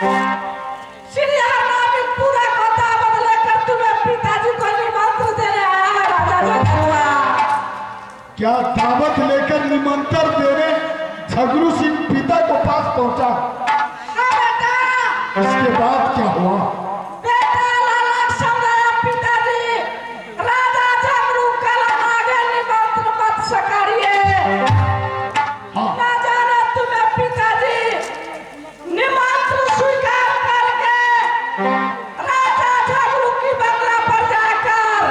श्री हरनाम पूरा खाता बदले कर तुम्हें पिताजी को निमंत्रण देने आया है राजा झगड़ुआ। क्या दावत लेकर निमंत्रण देने झगड़ू सिंह पिता को पास पहुंचा? हाँ बेटा। इसके बाद क्या हुआ? बेटा लाला समझाया पिताजी राजा झगड़ू कल आगे निमंत्रण मत स्वीकारिए। हाँ। ना जाने तुम्हें पिताजी निमंत्रण स्वीकार करके राजा झगड़ू की बंगला पर जाकर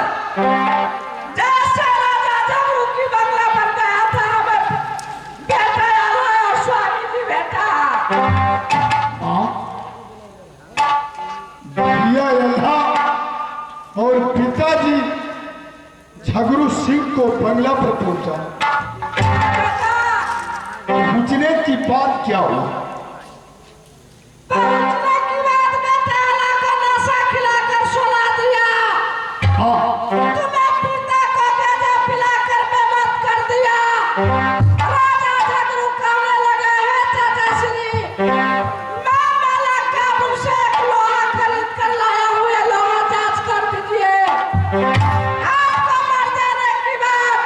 जैसे राजा झगड़ू की बंगला पर गया था हमें बेटा आलो स्वामी जी बेटा। हाँ? भैया अल्लाह और पिताजी झगड़ू सिंह को बंगला पर पहुंचा। पूछने की बात क्या हुआ? पहुंचने की बात बेटा आला को नशा खिलाकर सुला दिया। हाँ। तुम्हें पिता को गांजा पिलाकर बेमत कर दिया। राजा झगड़ू कहने लगे हैं चाचा श्री मैं मेला काबुल से एक लोहा खरीद कर लाया हुए लोहा जांच कर दीजिए। आपको मर जाने की बात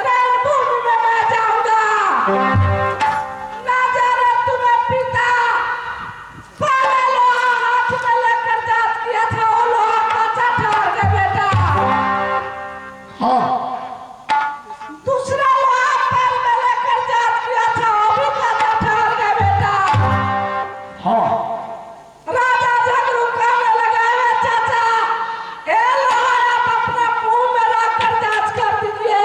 रणभूमि में मैं जाऊंगा। ना जाने तुम्हें पिता पहले लोहा हाथ में लेकर जांच किया था वो लोहा कच्चा ठहर गया बेटा। हाँ। दूसरा लोहा पैर में लेकर जांच किया था वो भी कच्चा ठहर गया बेटा। हाँ। राजा झगड़ू कहने लगे हैं चाचा ये लोहा आप अपने मुंह में रखकर जांच कर दीजिए।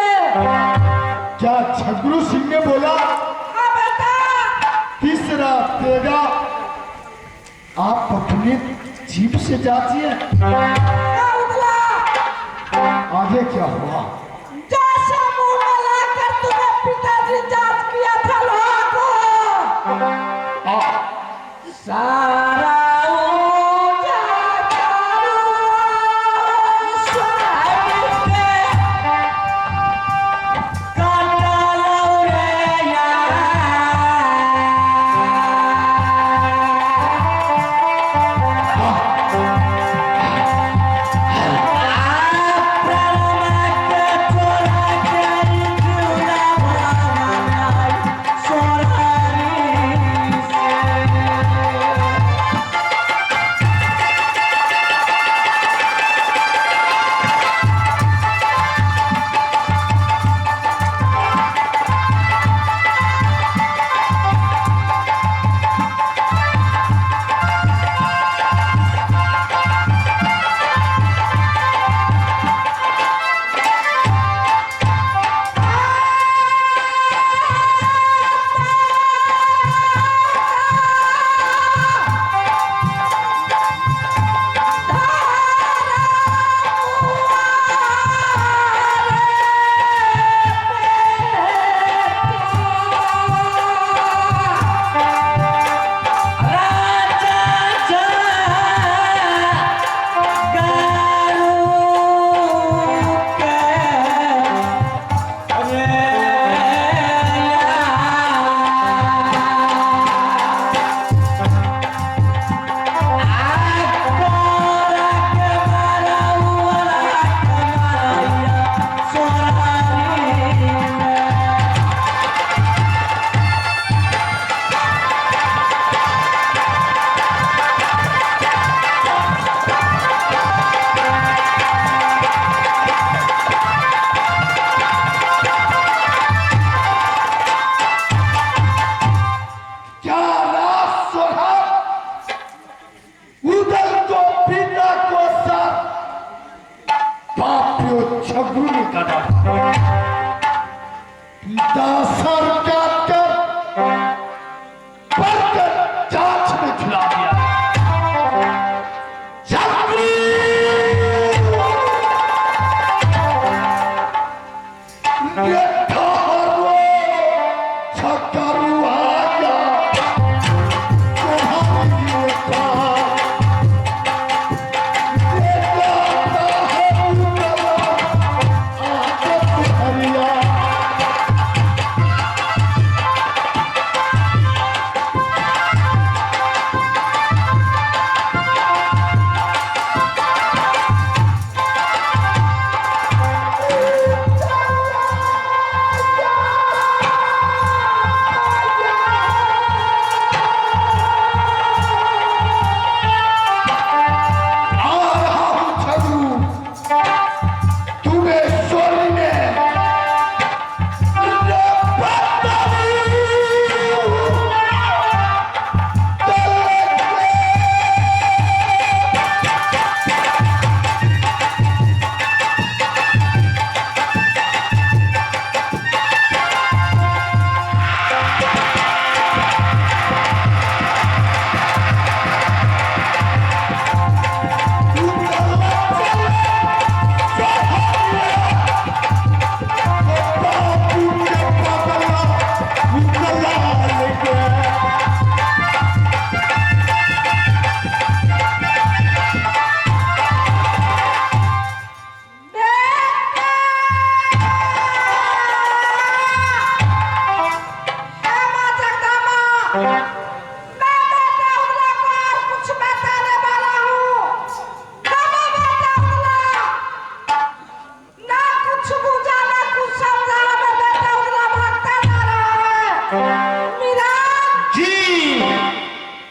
क्या झगड़ू सिंह ने बोला? हाँ बेटा। तीसरा तेगा आप अपने जीभ से जाचिए। क्या उतला? आगे क्या हुआ? जैसे मुंह में लाकर तुम्हें पिताजी जांच किया था लोहा को सारा आप मैं बेटा उदला को और कुछ बताने वाला हूँ। ना बेटा उदला, ना कुछ बुझा ना कुछ समझा, मैं बेटा उदला भागता जा रहा है। मीरा जी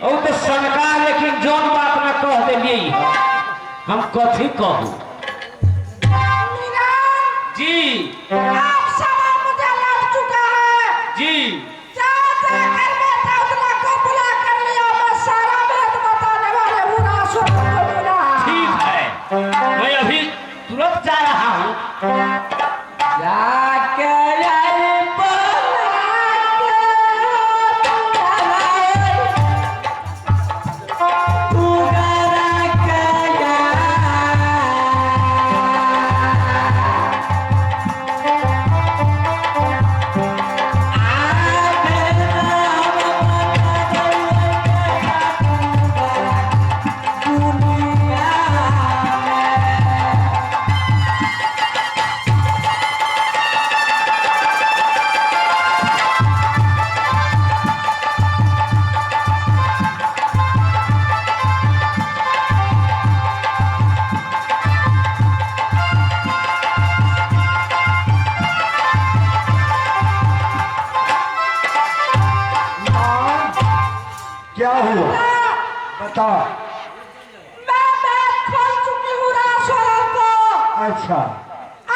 ओ तो सनका, लेकिन जोन बात में कह देलिए हम कथी कहूँ। मीरा जी आप सवाल मुझे लग चुका है। जी जाकर बेटा उदला को बुला कर लिया, मैं सारा बात बताने वाले हूँ ना सुन मीरा। ठीक है, मैं अभी तुरंत जा रहा हूँ। जाके आई बुला के तू गरा के क्या हुआ बता। मैं खोल चुकी हूँ रासोर को। अच्छा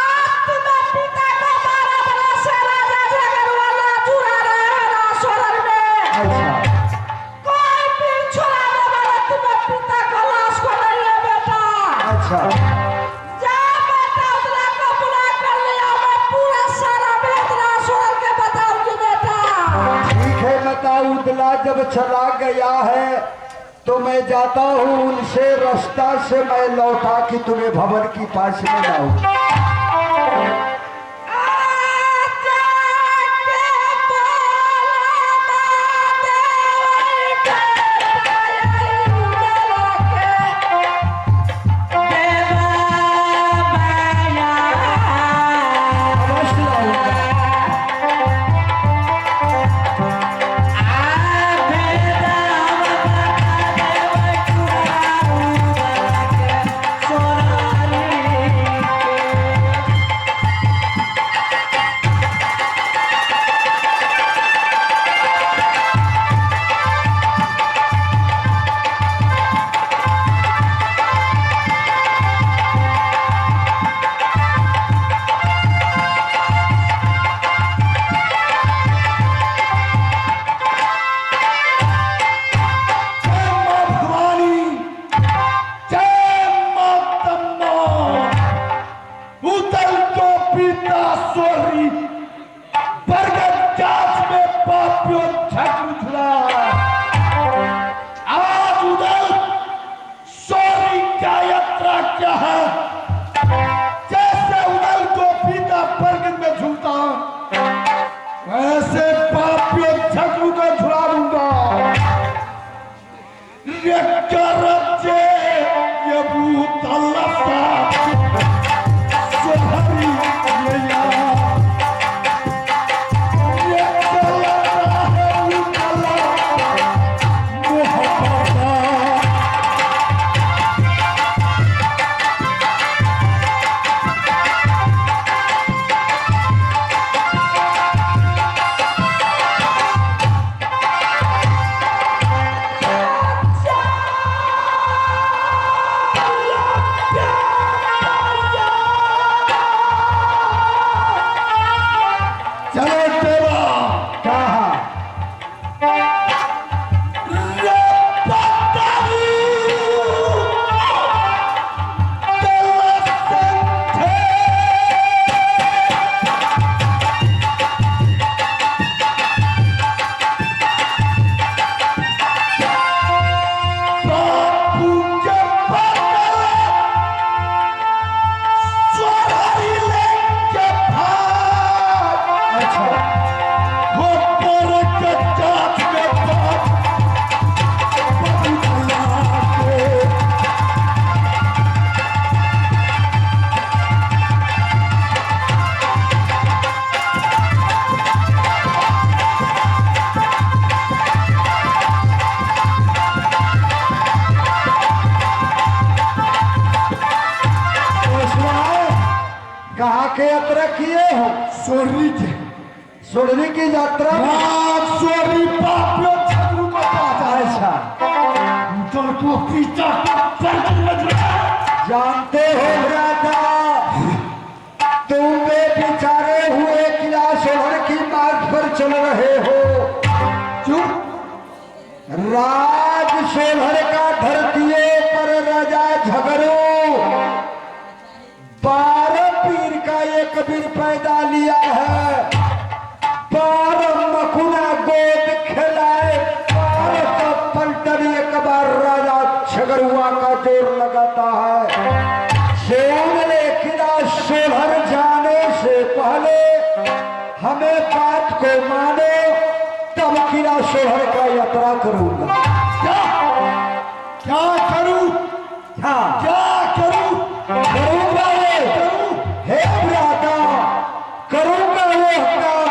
आज तुम्हें पिता को 12 बरस से राजा झगड़वाला जुड़ा रहे हैं रासोर में। अच्छा कोई भी छुड़ाने वाला तुम्हें पिता को लाश को नहीं है बेटा। अच्छा जा बेटा उदला को बुला कर लिया, मैं पूरा सारा भेद रासोर के बताऊंगी बेटा। ठीक है लता, उदला जब चला गया है तो मैं जाता हूँ उनसे, रास्ता से मैं लौटा कि तुम्हें भवन की पास में लाऊं। के यात्रा किए हो? सोरी के सोरनी की यात्रा में? सोरी पापियों छतरू को पाता है। अच्छा, उधर को पीछा पर्वत में जानते हो भ्राता, तुम बेचारे हुए किला शहर की मार्ग पर चल रहे हो। चुप। राज शोभर का धरतीये पर राजा झगड़ो 12 पीर का एक वीर पैदा लिया है। 12 मखुना गोद खिलाए, 12 का पलटन एक बार राजा झगड़ुआ का जोर लगाता है। सुन ले किला शोभर जाने से पहले हमें बात को मानो, तब किला शोभर का यात्रा करूंगा। क्या करूं? हाँ, क्या करूं? करूंगा हे भ्राता, करूंगा वो काम।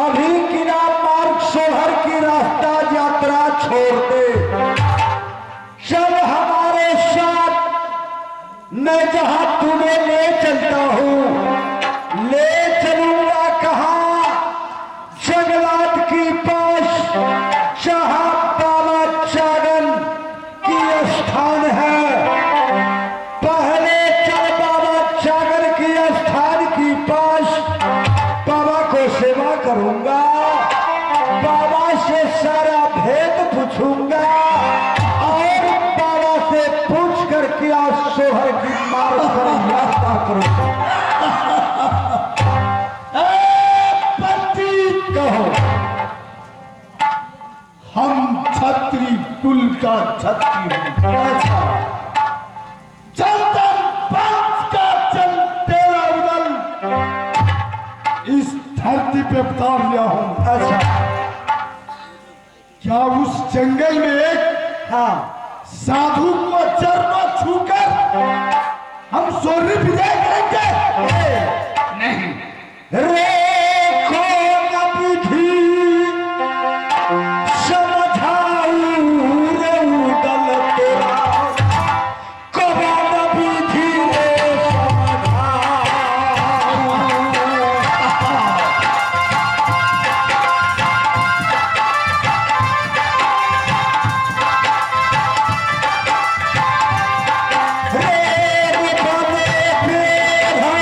अभी किला मार्ग शोभर की रास्ता यात्रा छोड़ दे, चल हमारे साथ। मैं जहां तुम्हें ले चलता हूं, ले चलूंगा कहां? जंगलात की पास, जहां बाबा चागन की स्थान है। पहले चल बाबा चागन की स्थान की पास, बाबा को सेवा करूंगा, बाबा से सारा भेद पूछूंगा और बाबा से पूछ कर किला शोभर की मार्ग पर यात्रा करूंगा। कहो, हम छत्री कुल का छत्री हैं। अच्छा, चंदन पंच का चल तेरा उदल इस धरती पे उतार लिया हूं। अच्छा, क्या उस जंगल में एक हाँ, साधु को चरण छूकर हम सोरी विजय करेंगे? नहीं, रेखो न विधि समझाऊ रे उदल तेरा, कहो न विधि रे समझाऊ। रे बने फेर है,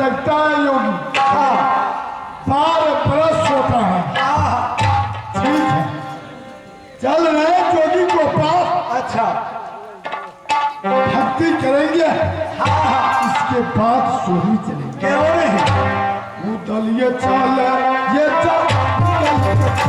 लगता है योगी 12 बरस होता है। ठीक है, चल रहे जोगी को पास। अच्छा भक्ति करेंगे, इसके बाद सोही चलेंगे। क्या हो रहे हैं? वो दलिए चाल ये चल से पकड़ेंगे जोगिया।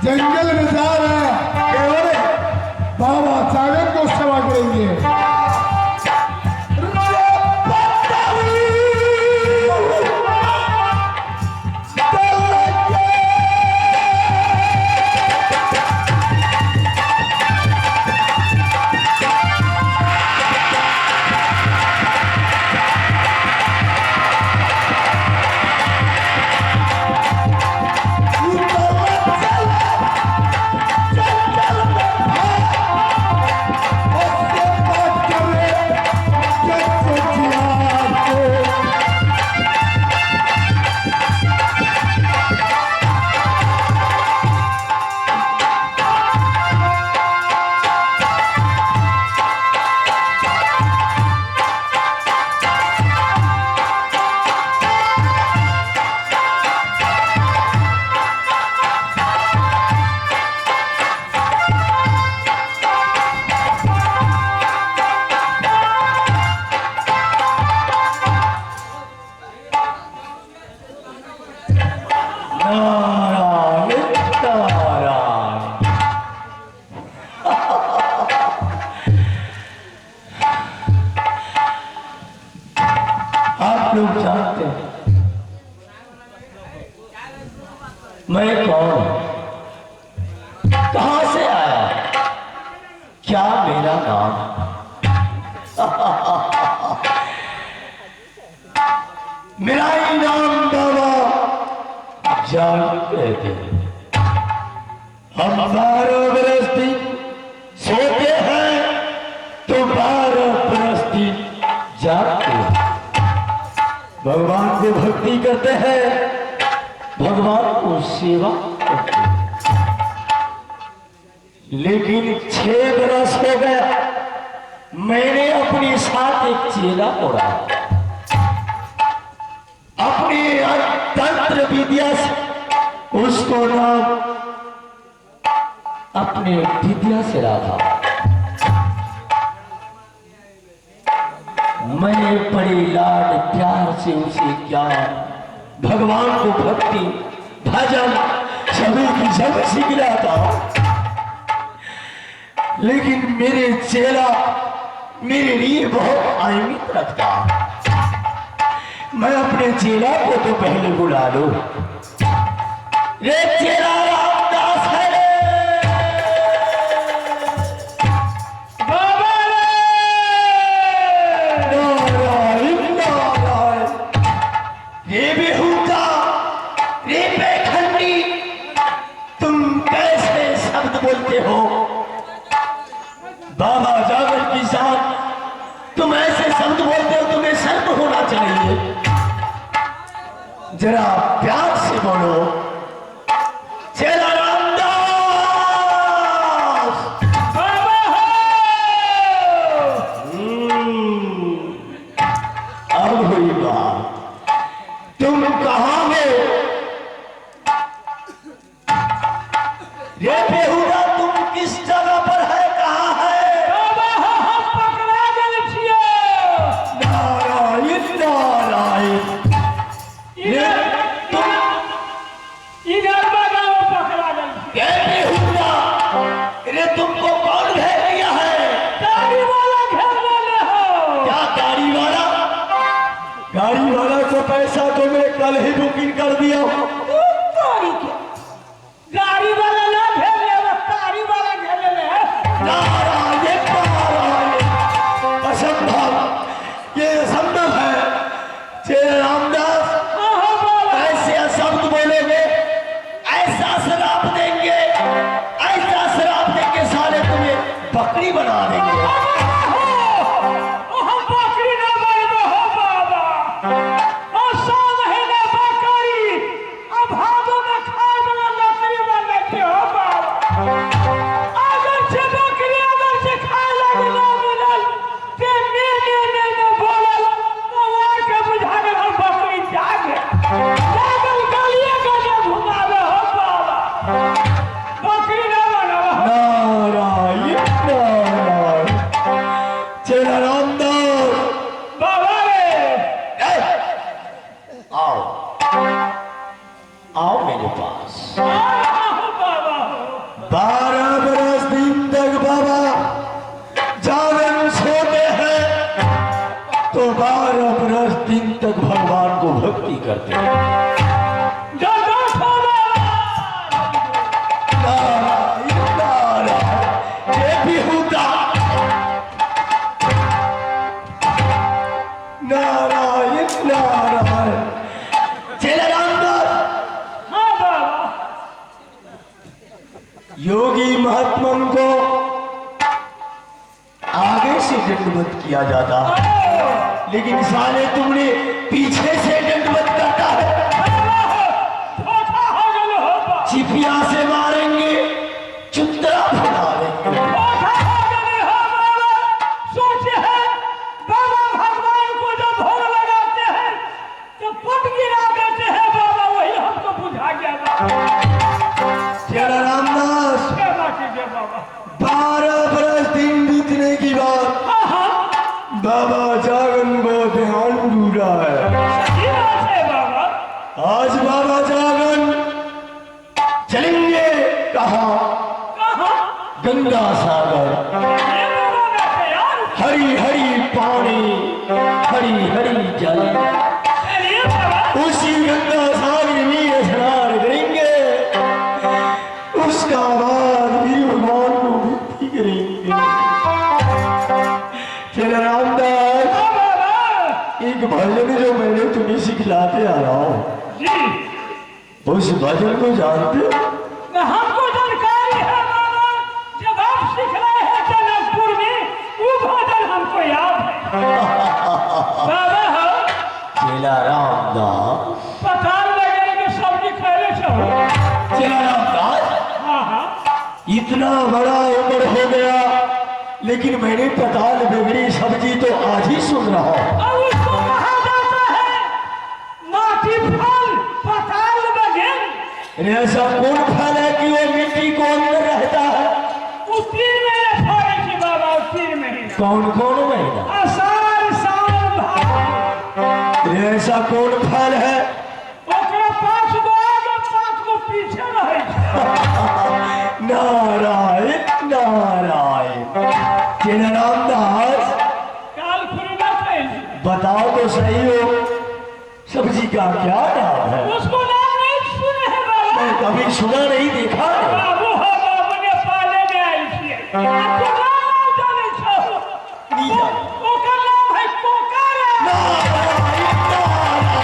जंगल में जा रहे हैं, क्या हो रहे हैं? बाबा सागर को सेवा करेंगे। आप लोग जानते हैं मैं कौन हूं, कहां से आया, क्या मेरा नाम? मेरा ही नाम बाबा जान कहते हैं। हम 12 बरस दिन सोते हैं तो 12 बरस दिन जागते हैं। भगवान को भक्ति करते हैं, भगवान को सेवा करते हैं। लेकिन 6 बरस हो गया, मैंने अपने साथ एक चेला छोड़ा, अपने तंत्र विद्या से उसको नाम अपने विद्या से रखा। मैं बड़े लाड प्यार से उसे ज्ञान, भगवान को भक्ति, भजन सभी की सब सीख रहा था। लेकिन मेरे चेला मेरे लिए बहुत अहमियत रखता। मैं अपने चेला को तो पहले बुला लूं। रे चेला रामदास है रे। बोलते हो बाबा जागर की साथ तुम ऐसे शब्द बोलते हो, तुम्हें शर्म होना चाहिए। जरा प्यार से बोलो, चेला रामदास बाबा हो। अब हुई बात, तुम कहां हो? ये बेहुदा तुम किस जगह पर है, कहाँ है? बाबा हम पकड़ा गए छिए। नारायण नारायण, ये तुम इधर गाँव पकड़ा गए। ये बेहुदा, ये तुमको कौन घेर लिया है? गाड़ी वाला घेर ले हो। क्या गाड़ी वाला? गाड़ी वाला को पैसा तो मैं कल ही बुकिंग कर दिया हूँ। गाड़ी वाला ना घेर ले, गाड़ी वाला घेर ले। नारायण नारायण, असंभव, ये असंभव है। चेला रामदास ऐसे अशब्द बोलेंगे, ऐसा शराब देंगे, ऐसा शराब देंगे साले तुम्हें बकरी बना देंगे। हम बकरी ना बनबो हो बाबा। और 100 महीने बकरी अब भादो में खाए वाला लकड़ी बनते हो बाबा। अगर से बकरी अगर से खाए लगे ना मिलल ते ने बोलल तो वहां के बुझा गए हम बकरी जागे लागल गलिए गलिए घुमावे हो बाबा। बकरी ना बनबो। नारायण नारायण। चेला रामदास बाबा रे आओ आओ मेरे पास। बाबा 12 बरस दिन तक बाबा जागरण सोते हैं तो 12 बरस दिन तक भगवान को भक्ति करते हैं। नारायण नारायण। ये भी होता नारायण नारायण। चेला रामदास योगी महात्मन को आगे से दंडवत किया जाता है, लेकिन साले तुमने पीछे से दंडवत करता है। चिपिया से मारेंगे, चुतरा फैला देंगे। सोचे है बाबा भगवान को जब भोग लगाते हैं तो पट गिरा देते हैं बाबा। वही हमको बुझा गया बाबा। चेला रामदास क्षमा कीजिए बाबा। 12 बरस दिन बीतने की बात बाबा जागन को ध्यान डूबा है। सही बात है बाबा। आज बाबा जागन चलेंगे कहाँ? गंगा सागर। ये बाबा मैं तैयार हूँ। हरी हरी पानी, हरी हरी जल, चलिए बाबा। उसी गंगा सागर में स्नान करेंगे। उसका बाद भी भगवान को भक्ति करेंगे। चेला रामदास बाबा एक भजन जो मैंने तुम्हें सिखलाते आ रहा हूँ, जी उस भजन को जानते हो? न हमको जानकारी है बाबा। जब आप सीख रहे हैं जनकपुर में वो भजन हमको याद है बाबा। हो चेला रामदास पताल वगैरह के सब्जी खाए छो। चेला रामदास हाँ इतना बड़ा उम्र हो गया, लेकिन मैंने पताल बिगड़ी सब्जी तो आज ही सुन रहा हूँ। और उसको कहा जाता है माटी फल पताल बगैर। अरे ऐसा कौन फल है कि वो मिट्टी को अंदर रहता है? उस 3 महीने फल की बाबा। उस 3 महीने कौन कौन महीना? आषाढ़ सावन भादो। अरे ऐसा कौन फल है? ओकरा 5 गो आगे 5 गो पीछे रहे छै। नारायण नारायण। चेला रामदास काल खुलना चाहिए। बताओ तो सही हो, सब्जी का क्या नाम है? उसको नाम नहीं सुने हैं बाबा। मैं कभी सुना नहीं, देखा है। बाबू हो बाबू ने पाले में आई थी। आपको नाम जाने छो। नहीं जाने। ओकर नाम है कोकारा। नारायण नारायण।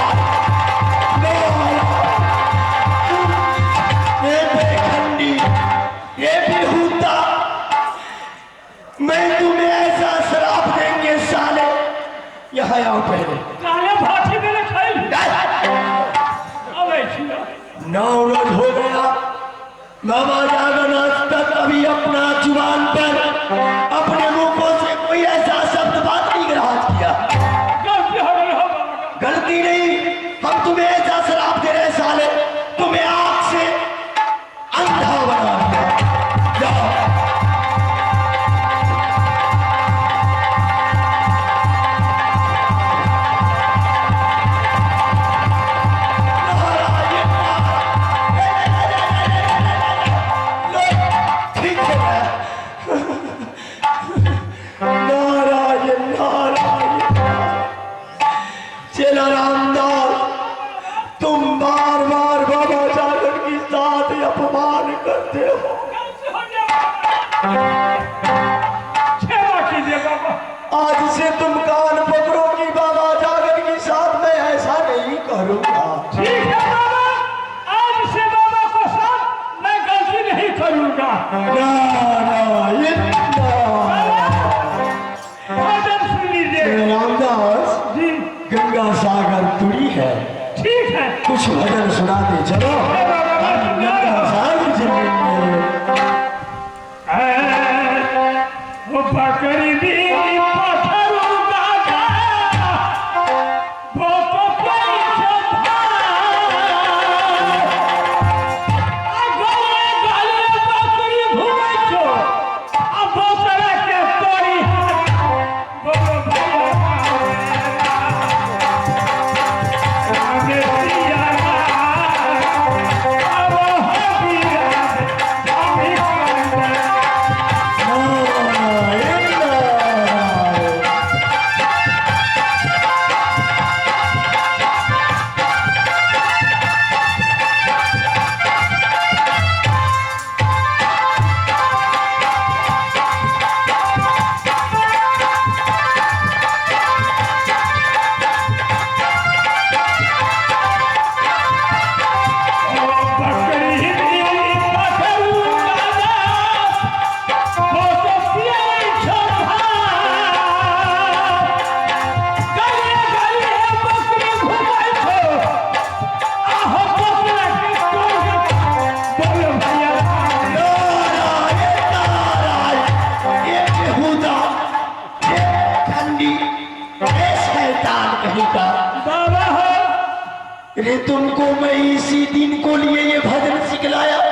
ये बेखंडी, ये बेहुदा, मैं तुम्हें ऐसा श्राप देंगे साले। यहाँ आओ पहले। काले भाटी में खाई। अबे छियो। 9 रोज हो गया बाबा जागन आज तक अभी अपना जुबान पर अपने मुंह से कोई ऐसा शब्द बात नहीं ग्रहण किया। गलती हो गई हो बाबा। गलती नहीं, हम तुम्हें ऐसा श्राप दे रहे साले, तुम्हें आंख से अंधा बना दिया। जाओ। ठीक है। नारायण नारायण। चेला रामदास तुम बार बार बाबा जागन की साथ अपमान करते हो। गलती हो गया बाबा। क्षमा कीजिए बाबा। आज से तुम कान पकड़ो कि बाबा जागन की साथ मैं ऐसा नहीं करूंगा। ठीक है बाबा। आज से बाबा को साथ मैं गलती नहीं करूंगा। नारायण नारायण। कुछ भजन सुनाते चलो सारी जमीन में वो बकरी दी पत्थरों का वो तो कोई था गले गले बकरी घूमे छो अब बोतरा के तोरी बोलो अरे तुमको मैं इसी दिन को लिए ये भजन सिखलाया